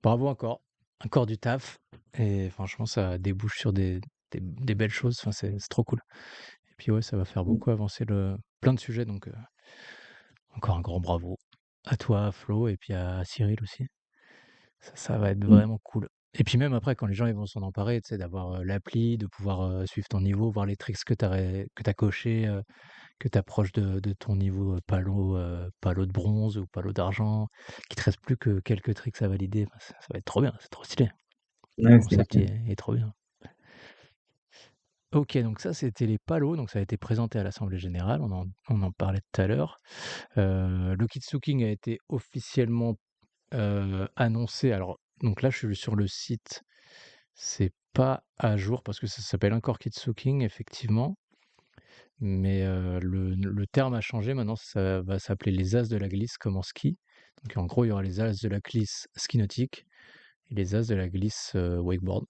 bravo encore. Encore du taf et franchement, ça débouche sur des belles choses. Enfin, c'est trop cool et puis, ouais, ça va faire Mmh, beaucoup avancer le plein de sujets donc encore un grand bravo à toi, à Flo et puis à Cyril aussi. Ça va être mmh. vraiment cool et puis même après quand les gens ils vont s'en emparer, tu sais, d'avoir, l'appli, de pouvoir, suivre ton niveau, voir les tricks que tu as cochés, que tu approches de ton niveau, palo de bronze ou palo d'argent, qu'il te reste plus que quelques tricks à valider. Enfin, ça va être trop bien, c'est trop stylé. Le Ouais, c'est concept clair. est trop bien. OK, donc ça c'était les palos, donc ça a été présenté à l'assemblée générale, on en parlait tout à l'heure. Le Kitsuking a été officiellement, annoncé. Alors donc là, je suis sur le site, c'est pas à jour parce que ça s'appelle encore Kitsuking effectivement, mais le terme a changé. Maintenant, ça va s'appeler les As de la glisse comme en ski. Donc en gros, il y aura les As de la glisse ski nautique et les As de la glisse, wakeboard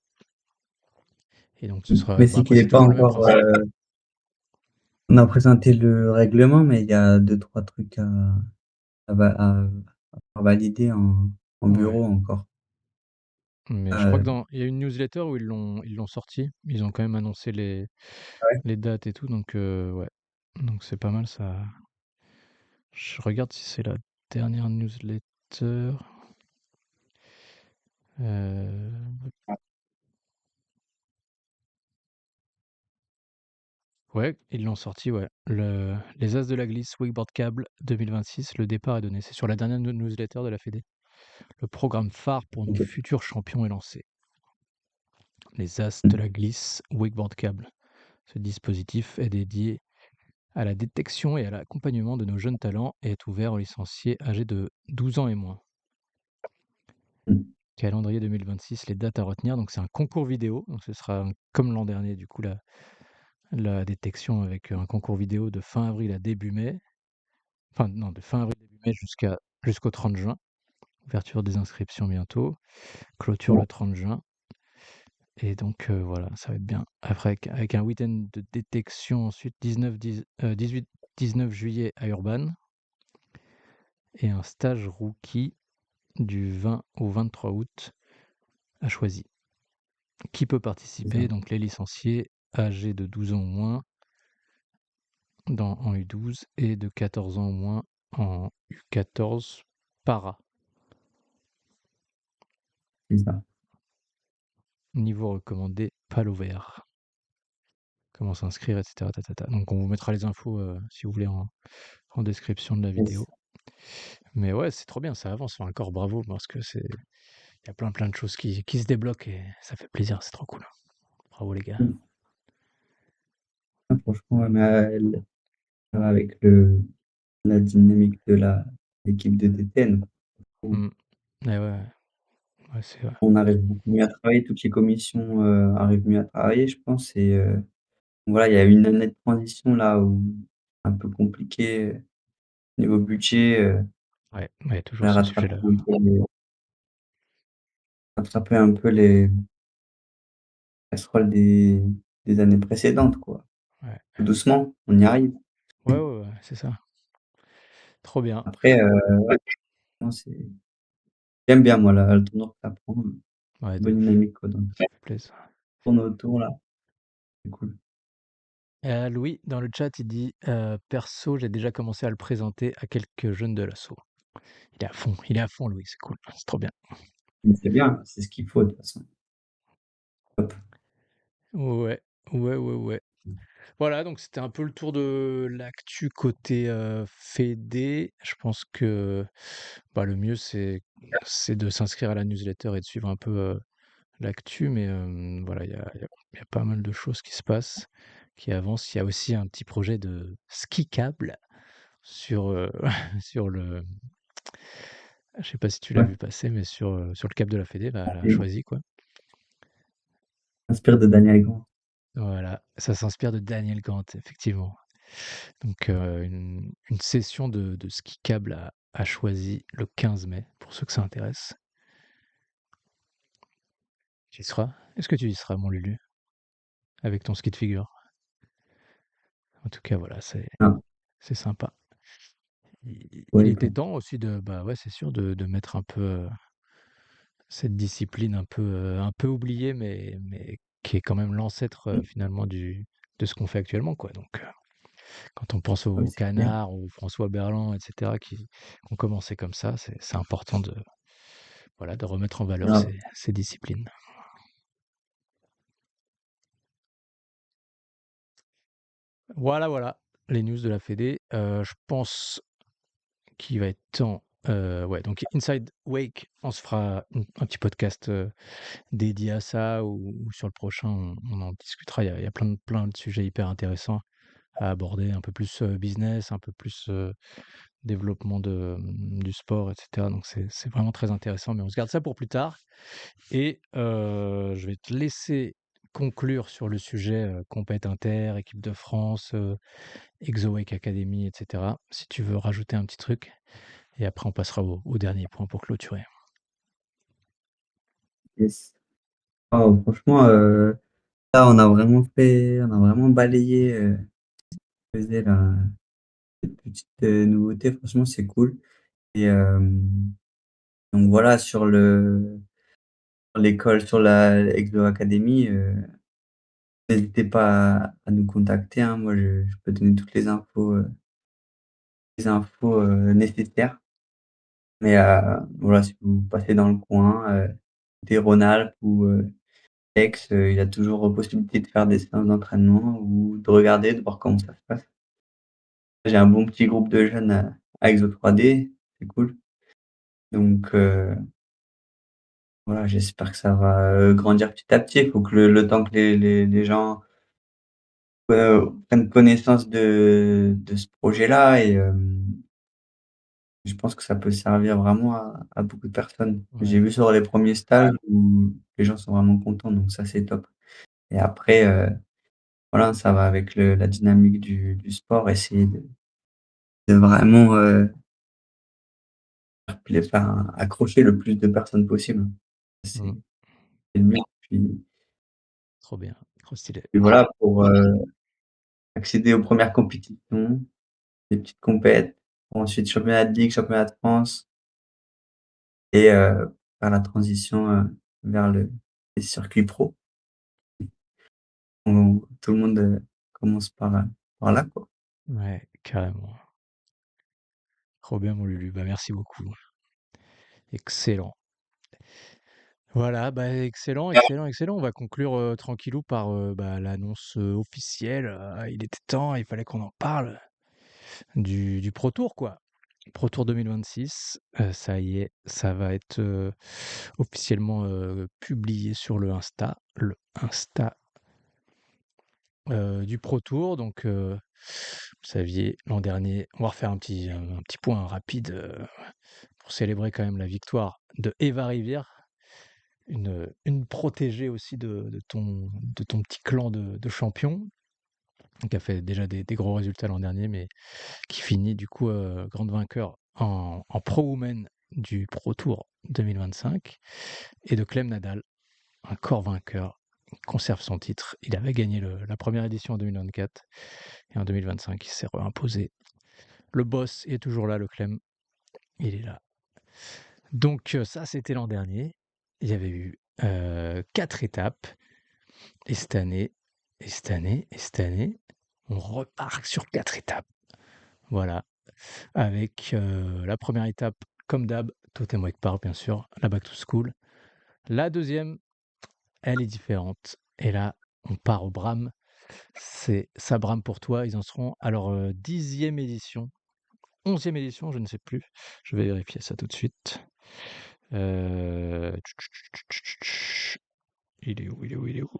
et donc ce Mmh. sera Mais bon c'est après qu'il est c'est pas toujours le même encore, principe. on a présenté le règlement, mais il y a deux trois trucs à va à faire valider en Ouais. bureau encore. Mais je crois que dans il y a une newsletter où ils l'ont sorti. Ils ont quand même annoncé les Ouais, les dates et tout, donc ouais. Donc c'est pas mal ça. Je regarde si c'est la dernière newsletter. Heu, ouais, ils l'ont sorti, ouais. Les As de la glisse wakeboard câble 2026, le départ est donné. C'est sur la dernière newsletter de la fédé. Le programme phare pour nos OK. futurs champions est lancé. Les As de Mmh. la glisse wakeboard câble. Ce dispositif est dédié à la détection et à l'accompagnement de nos jeunes talents et est ouvert aux licenciés âgés de 12 ans et moins. Mmh. Calendrier 2026, les dates à retenir. Donc c'est un concours vidéo. Donc ce sera comme l'an dernier, du coup, la détection avec un concours vidéo de fin avril à début mai. Enfin, non, de fin avril, début mai jusqu'au 30 juin. Ouverture des inscriptions bientôt. Clôture Ouais, le 30 juin. Et donc, voilà, ça va être bien. Après, avec un week-end de détection ensuite, 18-19 juillet à Urban. Et un stage rookie du 20 au 23 août à Choisy. Qui peut c'est ça, participer? Donc les licenciés âgés de 12 ans ou moins en U12 et de 14 ans au moins en U14 para. c'est ça. Niveau recommandé, palo vert. Comment s'inscrire, etc. Donc on vous mettra les infos si vous voulez en description de la vidéo. Yes. Mais ouais, c'est trop bien, ça avance. Enfin, encore bravo parce que il y a plein de choses qui se débloquent et ça fait plaisir, c'est trop cool. Bravo les gars. Mmh. Ah franchement, ouais, mais, ça va avec la dynamique de l'équipe de DTN, quoi. Mm. Eh ouais, ouais, c'est vrai. On arrive beaucoup mieux à travailler, toutes les commissions, arrivent mieux à travailler, je pense et voilà, il y a eu une année de transition là où un peu compliqué, niveau budget, Ouais, ouais, toujours fallait ce sujet-là. rattraper un peu les casseroles des années précédentes, quoi. Ouais, Tout doucement, on y arrive. ouais, c'est ça. Trop bien. Après, ouais, non, j'aime bien moi la le tournoi que ça prend, Ouais, de bonne ouf. dynamique quoi, donc Ça fait plaisir. tourne autour là, c'est cool. Louis, dans le chat, il dit perso, j'ai déjà commencé à le présenter à quelques jeunes de l'assaut. Il est à fond, Louis, c'est cool, c'est trop bien. Mais c'est bien, c'est ce qu'il faut de toute façon. Hop. Ouais, ouais. Voilà, donc c'était un peu le tour de l'actu côté Fédé. Je pense que bah, le mieux, c'est de s'inscrire à la newsletter et de suivre un peu l'actu, mais voilà, il y a pas mal de choses qui se passent, qui avancent. Il y a aussi un petit projet de ski câble sur, sur le je sais pas si tu l'as Ouais, vu passer, mais sur le cap de la Fédé, bah, elle a et choisi, quoi. inspire de Daniel Grand. Voilà, ça s'inspire de Daniel Gant, effectivement. Donc une session de ski câble à Choisy le 15 mai, pour ceux que ça intéresse. Tu y seras? Est-ce que tu y seras, mon Lulu, avec ton ski de figure? En tout cas, voilà, Ah, c'est sympa. Il ouais, était bon, temps aussi bah ouais, c'est sûr, de mettre un peu cette discipline un peu oubliée, mais qui est quand même l'ancêtre mmh, finalement de ce qu'on fait actuellement, quoi. Donc, quand on pense ouais, aux c'est clair. Canards, aux François Berland, etc., qui ont commencé comme ça, c'est important voilà, de remettre en valeur Grave. ces disciplines. Voilà, les news de la Fédé. Je pense qu'il va être temps. Ouais, donc Inside Wake, on se fera un petit podcast dédié à ça ou sur le prochain, on en discutera. Il y a plein de sujets hyper intéressants à aborder, un peu plus business, un peu plus développement du sport, etc. Donc c'est vraiment très intéressant, mais on se garde ça pour plus tard. Et je vais te laisser conclure sur le sujet compète inter, équipe de France, Exowake Academy, etc. Si tu veux rajouter un petit truc, et après on passera au dernier point pour clôturer. Yes. Oh franchement, là on a vraiment balayé, ce que faisait cette petite, nouveauté. Franchement, c'est cool et donc voilà sur l'école, sur la Exo Academy, n'hésitez pas à nous contacter, hein. Moi, je peux donner toutes les infos, nécessaires. Mais, voilà, si vous passez dans le coin, des Rhône-Alpes ou, Aix, il y a toujours possibilité de faire des séances d'entraînement ou de regarder, de voir comment ça se passe. J'ai un bon petit groupe de jeunes à Exo 3D, c'est cool. Donc, voilà, j'espère que ça va, grandir petit à petit. Il faut que le temps que les gens, prennent connaissance de ce projet-là et je pense que ça peut servir vraiment à beaucoup de personnes. J'ai Ouais. vu sur les premiers stages où les gens sont vraiment contents, donc ça, c'est top. Et après, voilà, ça va avec la dynamique du sport, essayer de vraiment, enfin, accrocher le plus de personnes possible. Mmh. C'est le but. Trop bien, trop stylé. Puis voilà, pour, accéder aux premières compétitions, les petites compètes, ensuite championnat de ligue, championnat de France et faire la transition, vers les circuits pro. Tout le monde, commence par là, quoi. Ouais, carrément. Trop bien mon Lulu, bah, merci beaucoup. Excellent. Voilà, bah, excellent, excellent, excellent. On va conclure, tranquillou par, bah, l'annonce, officielle, il était temps, il fallait qu'on en parle du Pro Tour, quoi. Pro Tour 2026, ça y est, ça va être, officiellement, publié sur le Insta, du Pro Tour. Donc, vous saviez, l'an dernier, on va refaire un petit point rapide, pour célébrer quand même la victoire de Eva Rivière, une protégée aussi de ton petit clan de champions, qui a fait déjà des gros résultats l'an dernier, mais qui finit du coup grande vainqueur en Pro Women du Pro Tour 2025, et de Clem Nadal, encore vainqueur. Il conserve son titre. Il avait gagné la première édition en 2024 et en 2025, il s'est réimposé. Le boss est toujours là, le Clem, il est là. Donc ça, c'était l'an dernier. Il y avait eu 4 étapes. Et cette année, et cette année, et cette année, on repart sur 4 étapes. Voilà, avec la première étape, comme d'hab, Totem Wake Park, bien sûr, la Back to School. La deuxième, elle est différente. Et là, on part au Bram. C'est ça Bram pour toi. Ils en seront à leur 10e édition, 11e édition, je ne sais plus. Je vais vérifier ça tout de suite. Il est où? Il est où? Il est où?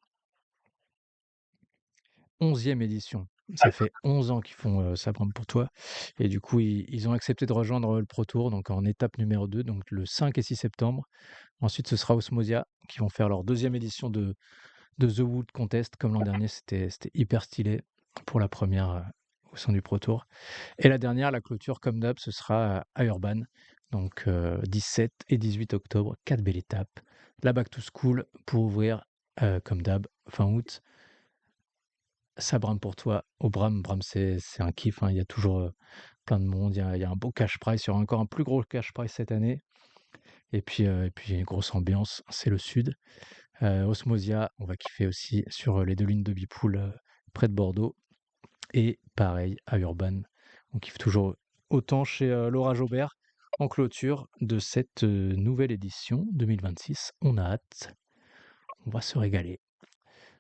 11e édition. Ça fait 11 ans qu'ils font, Sabrum pour toi, et du coup, ils ont accepté de rejoindre, le Pro Tour, donc en étape numéro 2, donc le 5 et 6 septembre. Ensuite, ce sera Osmosia qui vont faire leur deuxième édition de The Wood Contest, comme l'an dernier. C'était hyper stylé pour la première, au sein du Pro Tour, et la dernière, la clôture, comme d'hab, ce sera à Urban, donc 17 et 18 octobre, 4 belles étapes. La Back to School pour ouvrir, comme d'hab, fin août. Ça brame pour toi. Au Bram, c'est un kiff, hein. Il y a toujours plein de monde. Il y a un beau cash prize. Il y aura encore un plus gros cash prize cette année. Et puis, il y a une grosse ambiance. C'est le sud. Osmosia, on va kiffer aussi sur les 2 lignes de Bipoul, près de Bordeaux. Et pareil, à Urban, on kiffe toujours autant chez Laura Jaubert en clôture de cette nouvelle édition 2026. On a hâte. On va se régaler.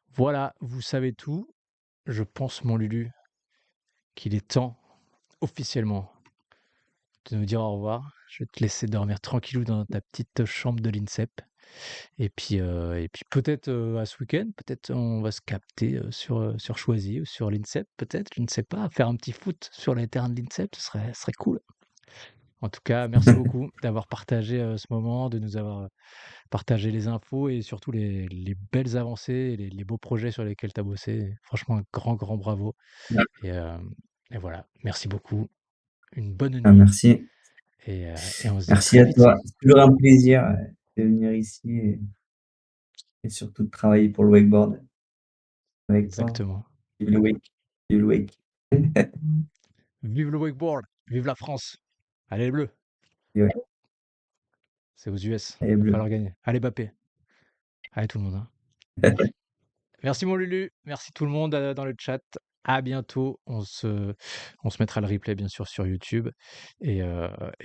Voilà, vous savez tout. Je pense, mon Lulu, qu'il est temps officiellement de nous dire au revoir. Je vais te laisser dormir tranquillou dans ta petite chambre de l'INSEP. Et puis peut-être à ce week-end, peut-être on va se capter sur Choisy ou sur l'INSEP, peut-être, je ne sais pas, faire un petit foot sur les terrains de l'INSEP, ce serait cool. En tout cas, merci beaucoup d'avoir partagé ce moment, de nous avoir partagé les infos et surtout les belles avancées et les beaux projets sur lesquels tu as bossé. Franchement, un grand, grand bravo. Et voilà, merci beaucoup. Une bonne Ah, nuit, merci. et on se dit à Merci très à vite. toi. C'est toujours un plaisir, de venir ici et surtout de travailler pour le wakeboard avec toi. Exactement. Vive le wake, vive le wake. Vive le wakeboard, vive la France. Allez les Bleus, Et ouais, c'est aux US, elle est va bleue. falloir gagner. Allez Bappé. Allez tout le monde, hein. Merci mon Lulu, merci tout le monde, dans le chat. À bientôt. On se mettra le replay bien sûr sur YouTube et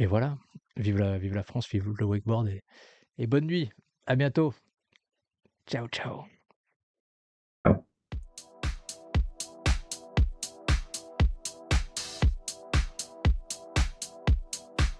voilà. Vive la France, vive le wakeboard et bonne nuit. À bientôt. Ciao, ciao.